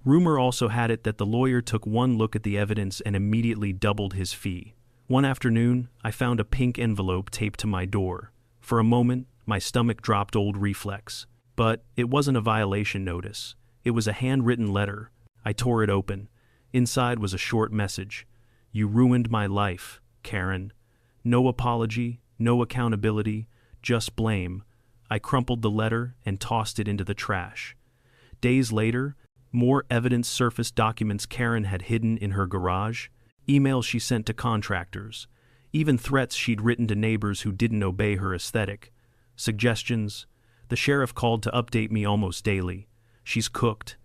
Rumor also had it that the lawyer took one look at the evidence and immediately doubled his fee. One afternoon, I found a pink envelope taped to my door. For a moment, my stomach dropped old reflex. But it wasn't a violation notice. It was a handwritten letter. I tore it open. Inside was a short message. "You ruined my life, Karen. No apology, no accountability, just blame. I crumpled the letter and tossed it into the trash. Days later, more evidence surfaced: documents Karen had hidden in her garage, emails she sent to contractors, even threats she'd written to neighbors who didn't obey her aesthetic. Suggestions. The sheriff called to update me almost daily. "She's cooked,"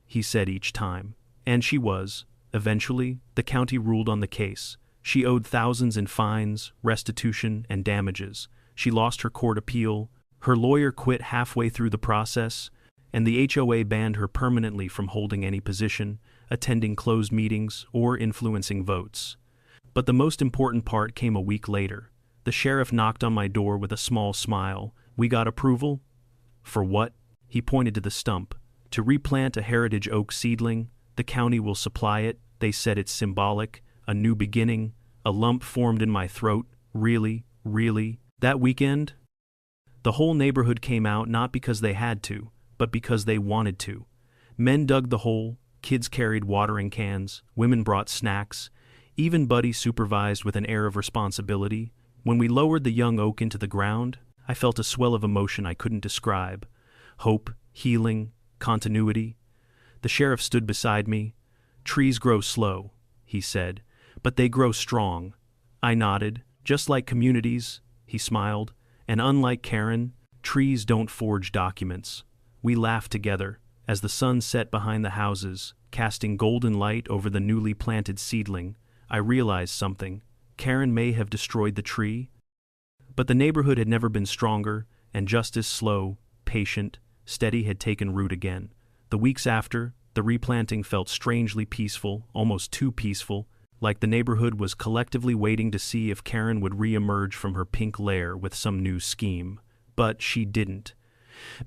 he said each time. And she was. Eventually, the county ruled on the case. She owed thousands in fines, restitution, and damages. She lost her court appeal. Her lawyer quit halfway through the process, and the HOA banned her permanently from holding any position, attending closed meetings, or influencing votes. But the most important part came a week later. The sheriff knocked on my door with a small smile. "We got approval?" "For what?" He pointed to the stump. "To replant a heritage oak seedling. The county will supply it. They said it's symbolic, a new beginning." A lump formed in my throat. Really? That weekend? The whole neighborhood came out, not because they had to, but because they wanted to. Men dug the hole, kids carried watering cans, women brought snacks, even Buddy supervised with an air of responsibility. When we lowered the young oak into the ground, I felt a swell of emotion I couldn't describe. Hope, healing, continuity. The sheriff stood beside me. "Trees grow slow," he said, "but they grow strong." I nodded. "Just like communities," he smiled, "and unlike Karen, trees don't forge documents." We laughed together as the sun set behind the houses, casting golden light over the newly planted seedling. I realized something. Karen may have destroyed the tree, but the neighborhood had never been stronger, and just as slow, patient, steady had taken root again. The weeks after, the replanting felt strangely peaceful, almost too peaceful, like the neighborhood was collectively waiting to see if Karen would re-emerge from her pink lair with some new scheme. But she didn't.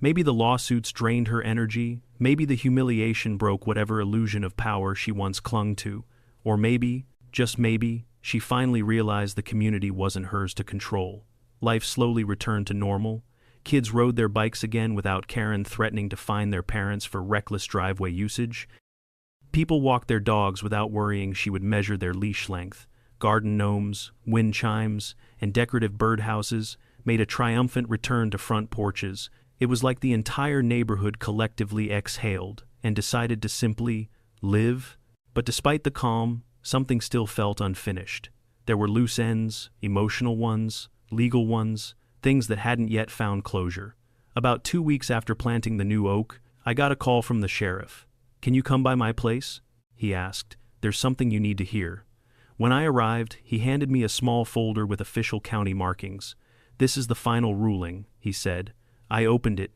Maybe the lawsuits drained her energy, maybe the humiliation broke whatever illusion of power she once clung to, or maybe, just maybe, she finally realized the community wasn't hers to control. Life slowly returned to normal. Kids rode their bikes again without Karen threatening to fine their parents for reckless driveway usage. People walked their dogs without worrying she would measure their leash length. Garden gnomes, wind chimes, and decorative birdhouses made a triumphant return to front porches. It was like the entire neighborhood collectively exhaled and decided to simply live. But despite the calm, something still felt unfinished. There were loose ends, emotional ones, legal ones, things that hadn't yet found closure. About 2 weeks after planting the new oak, I got a call from the sheriff. "Can you come by my place?" he asked. "There's something you need to hear." When I arrived, he handed me a small folder with official county markings. "This is the final ruling," he said. I opened it.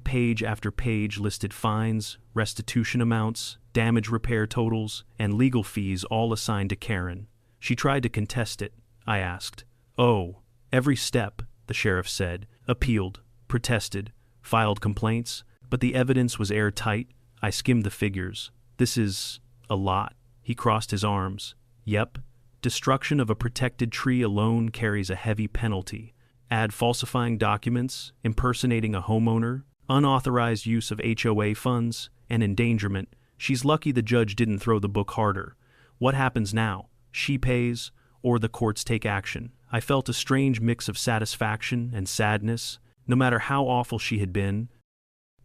Page after page listed fines, restitution amounts, damage repair totals, and legal fees, all assigned to Karen. She tried to contest it. I asked. "Oh, every step," the sheriff said. "Appealed, protested, filed complaints, but the evidence was airtight." I skimmed the figures. "This is a lot." He crossed his arms. "Yep. Destruction of a protected tree alone carries a heavy penalty. Add falsifying documents, impersonating a homeowner, unauthorized use of HOA funds, and endangerment. She's lucky the judge didn't throw the book harder. What happens now? She pays, or the courts take action." I felt a strange mix of satisfaction and sadness. No matter how awful she had been,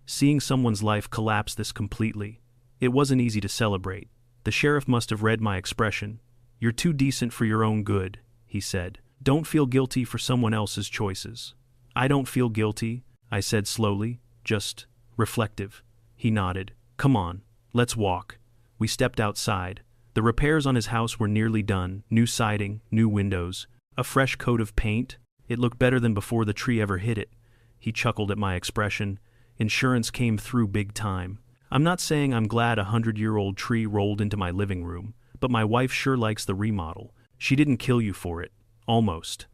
seeing someone's life collapse this completely, it wasn't easy to celebrate. The sheriff must have read my expression. "You're too decent for your own good," he said. "Don't feel guilty for someone else's choices." "I don't feel guilty," I said slowly, "just reflective." He nodded. "Come on, let's walk." We stepped outside. The repairs on his house were nearly done. New siding, new windows, a fresh coat of paint. It looked better than before the tree ever hit it. He chuckled at my expression. Insurance came through big time. I'm not saying I'm glad a 100-year-old tree rolled into my living room, but my wife sure likes the remodel. She didn't kill you for it. Almost.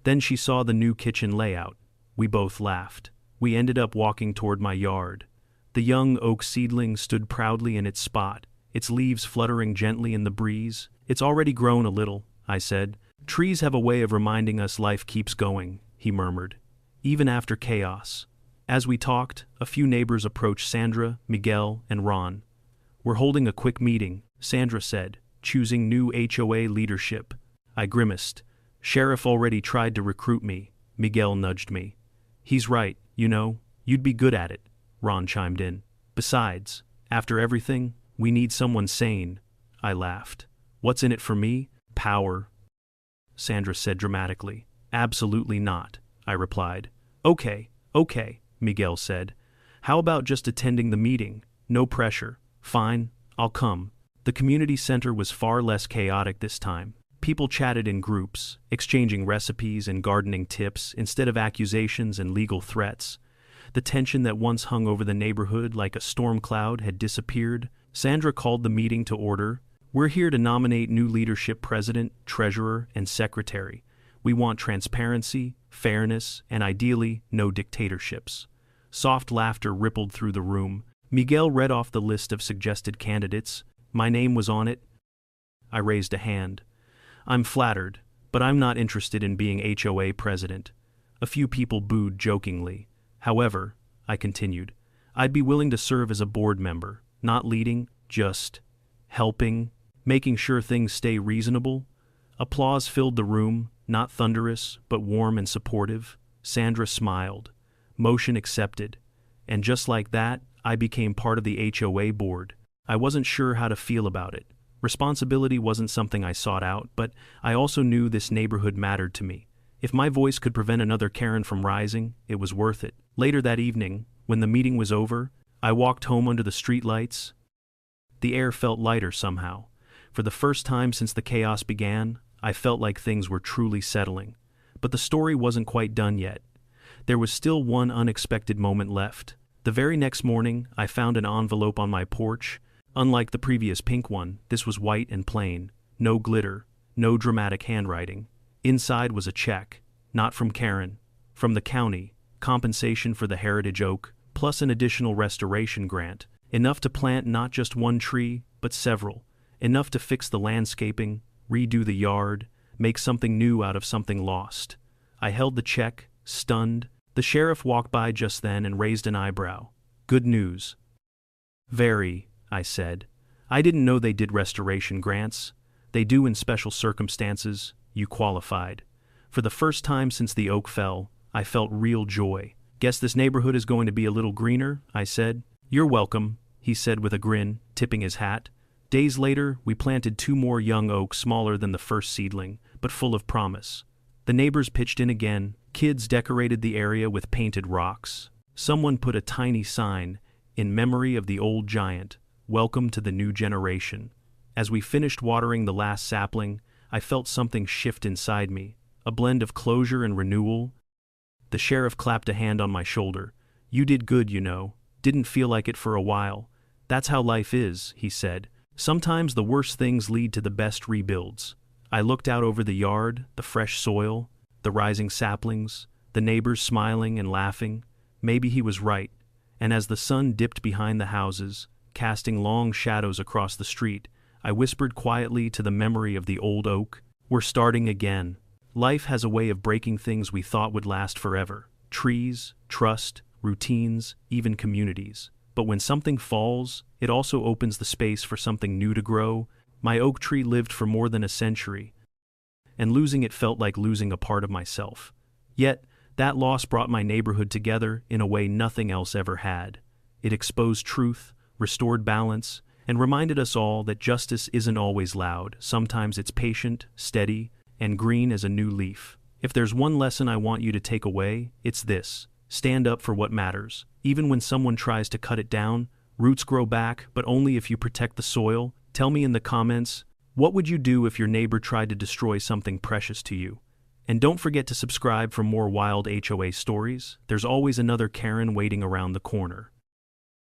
Then she saw the new kitchen layout. We both laughed. We ended up walking toward my yard. The young oak seedling stood proudly in its spot, its leaves fluttering gently in the breeze. "It's already grown a little," I said. "Trees have a way of reminding us life keeps going," he murmured, "even after chaos." As we talked, a few neighbors approached Sandra, Miguel, and Ron. "We're holding a quick meeting," Sandra said, "choosing new HOA leadership." I grimaced. Sheriff already tried to recruit me, Miguel nudged me. He's right, you'd be good at it, Ron chimed in. Besides, after everything, we need someone sane, I laughed. What's in it for me? Power, Sandra said dramatically. Absolutely not, I replied. Okay, Miguel said. How about just attending the meeting? No pressure. Fine, I'll come. The community center was far less chaotic this time. People chatted in groups, exchanging recipes and gardening tips instead of accusations and legal threats. The tension that once hung over the neighborhood like a storm cloud had disappeared. Sandra called the meeting to order. We're here to nominate new leadership, president, treasurer, and secretary. We want transparency, fairness, and ideally, no dictatorships. Soft laughter rippled through the room. Miguel read off the list of suggested candidates. My name was on it. I raised a hand. I'm flattered, but I'm not interested in being HOA president. A few people booed jokingly. However, I continued, I'd be willing to serve as a board member, not leading, just helping, making sure things stay reasonable. Applause filled the room, not thunderous, but warm and supportive. Sandra smiled. Motion accepted. And just like that, I became part of the HOA board. I wasn't sure how to feel about it. Responsibility wasn't something I sought out, but I also knew this neighborhood mattered to me. If my voice could prevent another Karen from rising, it was worth it. Later that evening, when the meeting was over, I walked home under the streetlights. The air felt lighter somehow. For the first time since the chaos began, I felt like things were truly settling. But the story wasn't quite done yet. There was still one unexpected moment left. The very next morning, I found an envelope on my porch. Unlike the previous pink one, this was white and plain. No glitter, no dramatic handwriting. Inside was a check, not from Karen, from the county, compensation for the heritage oak, plus an additional restoration grant, enough to plant not just one tree, but several, enough to fix the landscaping, redo the yard, make something new out of something lost. I held the check, stunned. The sheriff walked by just then and raised an eyebrow. Good news. Very, I said. I didn't know they did restoration grants. They do in special circumstances. You qualified. For the first time since the oak fell, I felt real joy. Guess this neighborhood is going to be a little greener, I said. You're welcome, he said with a grin, tipping his hat. Days later, we planted 2 more young oaks smaller than the first seedling, but full of promise. The neighbors pitched in again. Kids decorated the area with painted rocks. Someone put a tiny sign, in memory of the old giant, welcome to the new generation. As we finished watering the last sapling, I felt something shift inside me, a blend of closure and renewal. The sheriff clapped a hand on my shoulder. You did good, Didn't feel like it for a while. That's how life is, he said. Sometimes the worst things lead to the best rebuilds. I looked out over the yard, the fresh soil, the rising saplings, the neighbors smiling and laughing. Maybe he was right. And as the sun dipped behind the houses, casting long shadows across the street, I whispered quietly to the memory of the old oak, we're starting again. Life has a way of breaking things we thought would last forever. Trees, trust, routines, even communities. But when something falls, it also opens the space for something new to grow. My oak tree lived for more than a century, and losing it felt like losing a part of myself. Yet, that loss brought my neighborhood together in a way nothing else ever had. It exposed truth, restored balance, and reminded us all that justice isn't always loud. Sometimes it's patient, steady, and green as a new leaf. If there's one lesson I want you to take away, it's this. Stand up for what matters. Even when someone tries to cut it down, roots grow back, but only if you protect the soil. Tell me in the comments, what would you do if your neighbor tried to destroy something precious to you? And don't forget to subscribe for more wild HOA stories. There's always another Karen waiting around the corner.